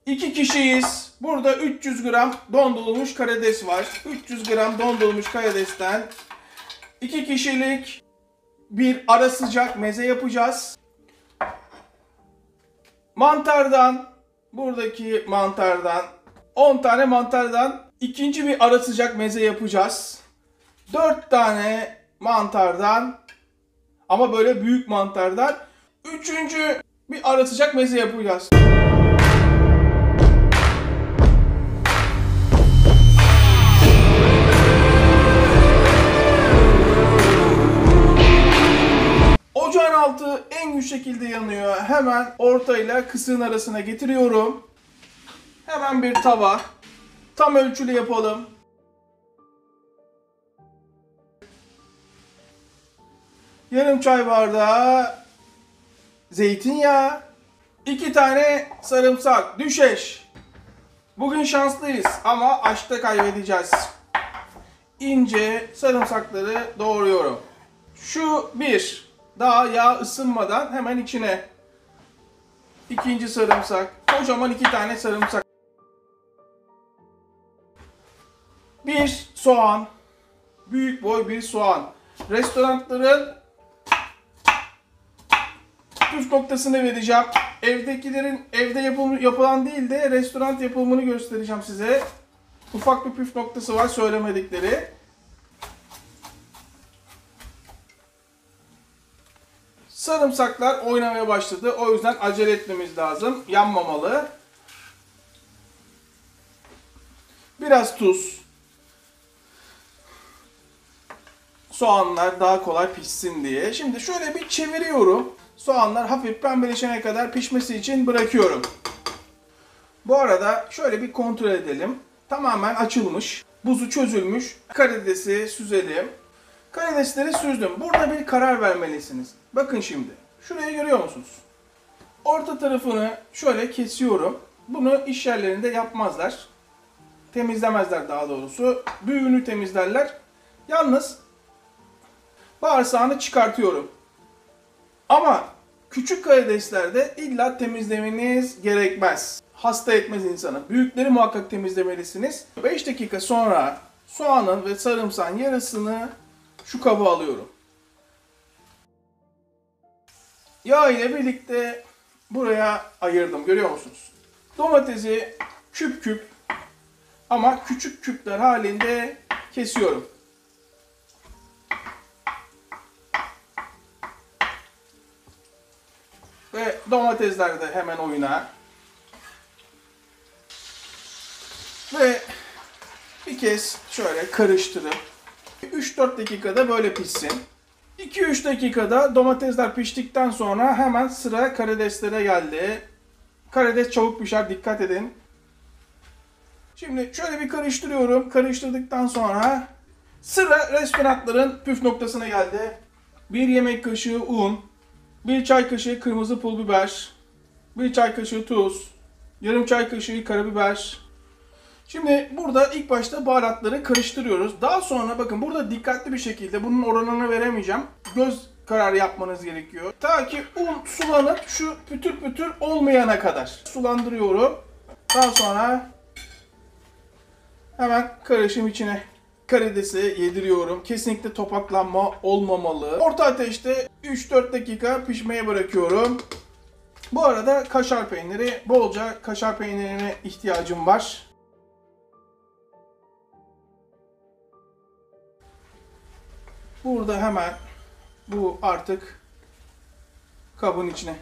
2 kişiyiz. Burada 300 gram dondurulmuş karides var. 300 gram dondurulmuş karidesten 2 kişilik bir ara sıcak meze yapacağız. Mantardan, buradaki mantardan 10 tane mantardan ikinci bir ara sıcak meze yapacağız. 4 tane mantardan ama böyle büyük mantardan üçüncü bir ara sıcak meze yapacağız. Ocağın altı en güçlü şekilde yanıyor. Hemen ortayla kısığın arasına getiriyorum. Hemen bir tava. Tam ölçülü yapalım. Yarım çay bardağı zeytinyağı. 2 tane sarımsak. Düşeş. Bugün şanslıyız ama aşkta kaybedeceğiz. İnce sarımsakları doğruyorum. Şu bir. Daha yağ ısınmadan hemen içine. İkinci sarımsak. Kocaman 2 tane sarımsak. Bir soğan. Büyük boy bir soğan. Restoranların püf noktasını vereceğim. Evdekilerin evde yapılan değil de restoran yapımını göstereceğim size. Ufak bir püf noktası var söylemedikleri. Sarımsaklar oynamaya başladı. O yüzden acele etmemiz lazım. Yanmamalı. Biraz tuz. Soğanlar daha kolay pişsin diye. Şimdi şöyle bir çeviriyorum. Soğanlar hafif pembeleşene kadar pişmesi için bırakıyorum. Bu arada şöyle bir kontrol edelim. Tamamen açılmış. Buzu çözülmüş. Karidesi süzelim. Karidesleri süzdüm. Burada bir karar vermelisiniz. Bakın şimdi. Şurayı görüyor musunuz? Orta tarafını şöyle kesiyorum. Bunu iş yerlerinde yapmazlar. Temizlemezler daha doğrusu. Büyüğünü temizlerler. Yalnız bağırsağını çıkartıyorum. Ama küçük karideslerde illa temizlemeniz gerekmez. Hasta etmez insanı. Büyükleri muhakkak temizlemelisiniz. 5 dakika sonra soğanın ve sarımsağın yarısını şu kaba alıyorum. Yağ ile birlikte buraya ayırdım. Görüyor musunuz? Domatesi küp küp ama küçük küpler halinde kesiyorum. Ve domatesler de hemen oyuna. Ve bir kez şöyle karıştırıp 3-4 dakikada böyle pişsin. 2-3 dakikada domatesler piştikten sonra hemen sıra karideslere geldi. Karides çabuk pişer, dikkat edin. Şimdi şöyle bir karıştırıyorum. Karıştırdıktan sonra sıra restoranların püf noktasına geldi. 1 yemek kaşığı un, 1 çay kaşığı kırmızı pul biber, 1 çay kaşığı tuz, yarım çay kaşığı karabiber. Şimdi burada ilk başta baharatları karıştırıyoruz. Daha sonra bakın burada dikkatli bir şekilde bunun oranını veremeyeceğim. Göz kararı yapmanız gerekiyor. Ta ki un sulanıp şu pütür pütür olmayana kadar sulandırıyorum. Daha sonra hemen karışım içine karidesi yediriyorum. Kesinlikle topaklanma olmamalı. Orta ateşte 3-4 dakika pişmeye bırakıyorum. Bu arada kaşar peyniri, bolca kaşar peynirine ihtiyacım var. Burada hemen bu artık kabın içine.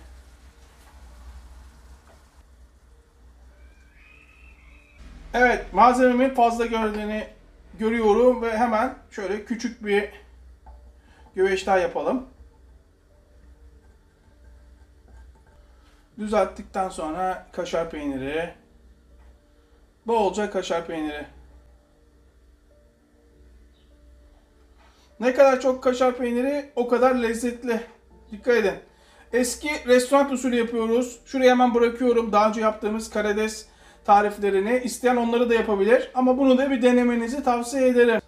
Evet, malzememin fazla gördüğünü görüyorum ve hemen şöyle küçük bir güveç daha yapalım. Düzelttikten sonra kaşar peyniri, bolca kaşar peyniri. Ne kadar çok kaşar peyniri o kadar lezzetli. Dikkat edin. Eski restoran usulü yapıyoruz. Şuraya hemen bırakıyorum daha önce yaptığımız karides tariflerini. İsteyen onları da yapabilir. Ama bunu da bir denemenizi tavsiye ederim.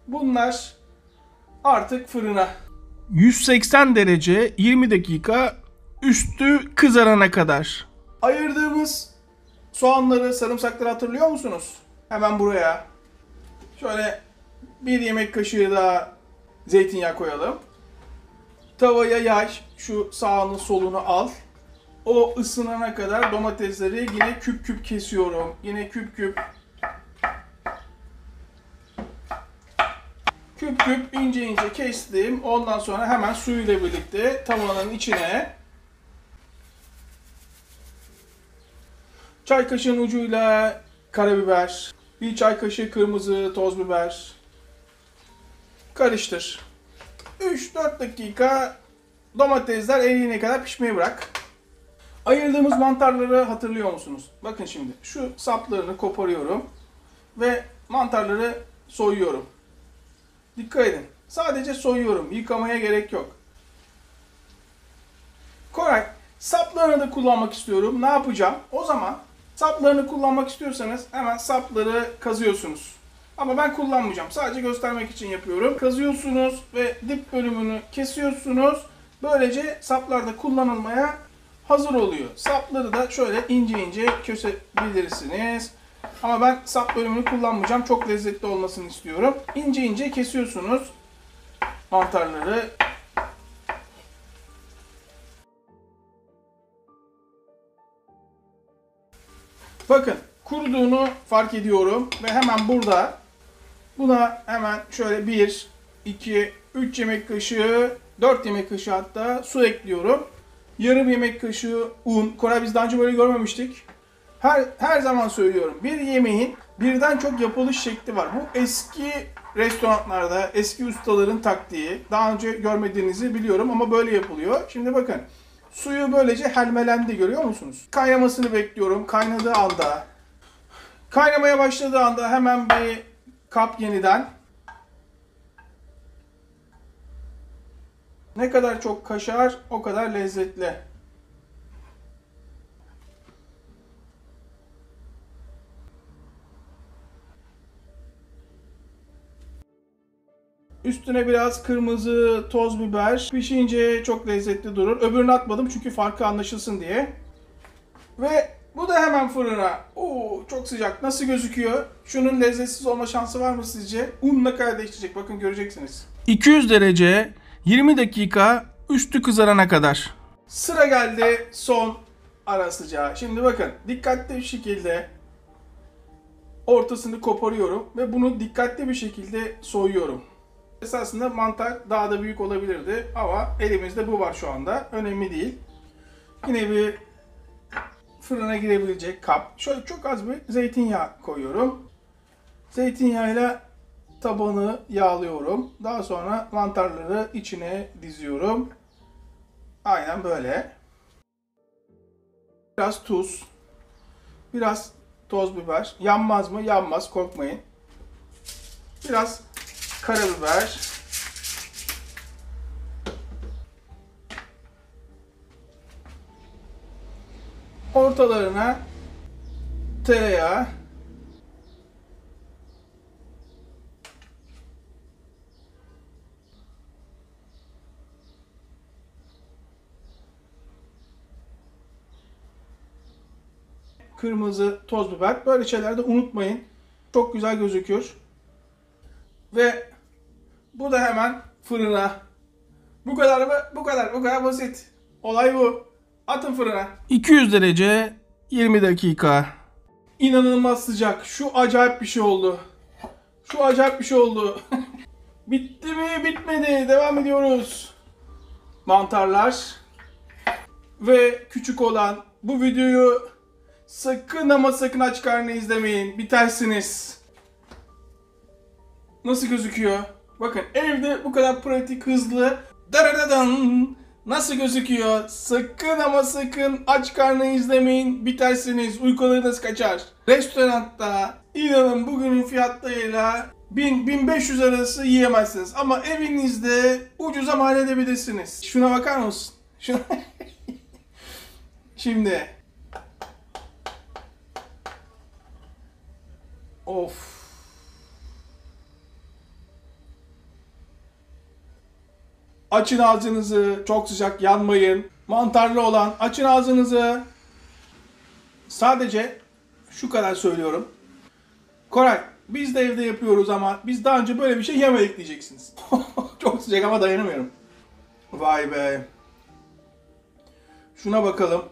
Bunlar artık fırına. 180 derece 20 dakika üstü kızarana kadar. Ayırdığımız Soğanları, sarımsakları hatırlıyor musunuz? Hemen buraya şöyle bir yemek kaşığı daha zeytinyağı koyalım. Tavaya yay, şu sağını solunu al. O ısınana kadar domatesleri yine küp küp kesiyorum. Yine küp küp. Küp küp ince ince kestim. Ondan sonra hemen suyuyla birlikte tavanın içine çay kaşığının ucuyla karabiber, bir çay kaşığı kırmızı toz biber karıştır. 3-4 dakika domatesler eriyene kadar pişmeye bırak. Ayırdığımız mantarları hatırlıyor musunuz? Bakın şimdi şu saplarını koparıyorum ve mantarları soyuyorum. Dikkat edin. Sadece soyuyorum. Yıkamaya gerek yok. Koray, saplarını da kullanmak istiyorum. Ne yapacağım? O zaman saplarını kullanmak istiyorsanız hemen sapları kazıyorsunuz. Ama ben kullanmayacağım. Sadece göstermek için yapıyorum. Kazıyorsunuz ve dip bölümünü kesiyorsunuz. Böylece saplar da kullanılmaya hazır oluyor. Sapları da şöyle ince ince kesebilirsiniz. Ama ben sap bölümünü kullanmayacağım. Çok lezzetli olmasını istiyorum. İnce ince kesiyorsunuz mantarları. Bakın kuruduğunu fark ediyorum ve hemen burada buna hemen şöyle 1, 2, 3 yemek kaşığı, 4 yemek kaşığı hatta su ekliyorum. Yarım yemek kaşığı un. Koray biz daha önce böyle görmemiştik. Her zaman söylüyorum. Bir yemeğin birden çok yapılış şekli var. Bu eski restoranlarda, eski ustaların taktiği. Daha önce görmediğinizi biliyorum ama böyle yapılıyor. Şimdi bakın. Suyu böylece helmelendi, görüyor musunuz? Kaynamasını bekliyorum. Kaynadığı anda, kaynamaya başladığı anda hemen bir kap yeniden. Ne kadar çok kaşar o kadar lezzetli. Üstüne biraz kırmızı toz biber. Pişince çok lezzetli durur. Öbürünü atmadım çünkü farkı anlaşılsın diye. Ve bu da hemen fırına. Oo, çok sıcak. Nasıl gözüküyor? Şunun lezzetsiz olma şansı var mı sizce? Un ne kadar değişecek? Bakın göreceksiniz. 200 derece 20 dakika üstü kızarana kadar. Sıra geldi son ara sıcağı. Şimdi bakın dikkatli bir şekilde ortasını koparıyorum ve bunu dikkatli bir şekilde soyuyorum. Esasında mantar daha da büyük olabilirdi ama elimizde bu var şu anda. Önemli değil. Yine bir fırına girebilecek kap. Şöyle çok az bir zeytinyağı koyuyorum. Zeytinyağıyla tabanı yağlıyorum. Daha sonra mantarları içine diziyorum. Aynen böyle. Biraz tuz. Biraz toz biber. Yanmaz mı? Yanmaz. Korkmayın. Biraz karabiber. Ortalarına tereyağı. Kırmızı toz biber. Böyle şeyler de unutmayın. Çok güzel gözüküyor. Ve bu da hemen fırına. Bu kadar mı? Bu kadar. Bu kadar basit. Olay bu. Atın fırına. 200 derece 20 dakika. İnanılmaz sıcak. Şu acayip bir şey oldu. Şu acayip bir şey oldu. Bitti mi? Bitmedi. Devam ediyoruz. Mantarlar. Ve küçük olan bu videoyu sakın ama sakın aç karnına izlemeyin. Bitersiniz. Nasıl gözüküyor? Bakın evde bu kadar pratik, hızlı. Daradadan. Nasıl gözüküyor? Sakın ama sakın aç karnına izlemeyin. Bitersiniz. Uykularınız kaçar. Restoranda inanın bugünün fiyatlarıyla 1000-1500 arası yiyemezsiniz. Ama evinizde ucuza mal edebilirsiniz. Şuna bakar mısın? Şuna... Şimdi. Of. Açın ağzınızı, çok sıcak, yanmayın. Mantarlı olan açın ağzınızı. Sadece şu kadar söylüyorum. Koray, biz de evde yapıyoruz ama biz daha önce böyle bir şey yemedik diyeceksiniz. Çok sıcak ama dayanamıyorum. Vay be. Şuna bakalım.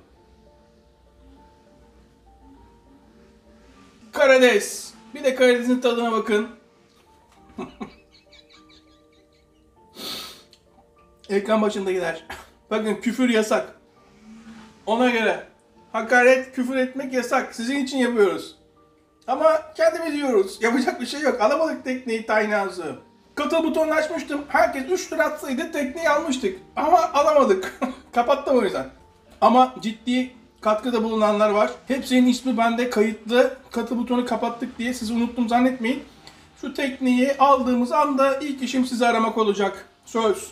Karides. Bir de karidesin tadına bakın. Ekran başındakiler. Bakın küfür yasak. Ona göre. Hakaret, küfür etmek yasak. Sizin için yapıyoruz. Ama kendimiz yiyoruz. Yapacak bir şey yok. Alamadık tekneyi Tiny House'u. Katıl butonunu açmıştım. Herkes 3 lira atsaydı tekneyi almıştık. Ama alamadık. Kapattım o yüzden. Ama ciddi katkıda bulunanlar var. Hepsinin ismi bende kayıtlı. Katıl butonu kapattık diye sizi unuttum zannetmeyin. Şu tekneyi aldığımız anda ilk işim sizi aramak olacak. Söz.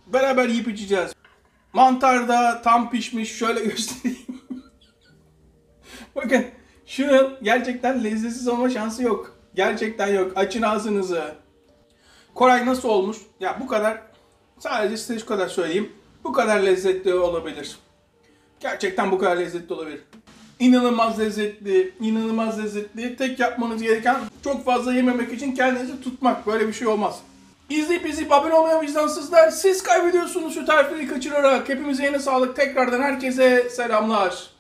Beraber yiyip içeceğiz. Mantar da tam pişmiş. Şöyle göstereyim. Bakın şunun gerçekten lezzetsiz olma şansı yok. Gerçekten yok. Açın ağzınızı. Koray nasıl olmuş? Ya bu kadar, sadece size şu kadar söyleyeyim. Bu kadar lezzetli olabilir. Gerçekten bu kadar lezzetli olabilir. İnanılmaz lezzetli, inanılmaz lezzetli. Tek yapmanız gereken çok fazla yememek için kendinizi tutmak. Böyle bir şey olmaz. İzleyip abone olmayan vicdansızlar, siz kaybediyorsunuz şu tarifleri kaçırarak. Hepimize yine sağlık. Tekrardan herkese selamlar.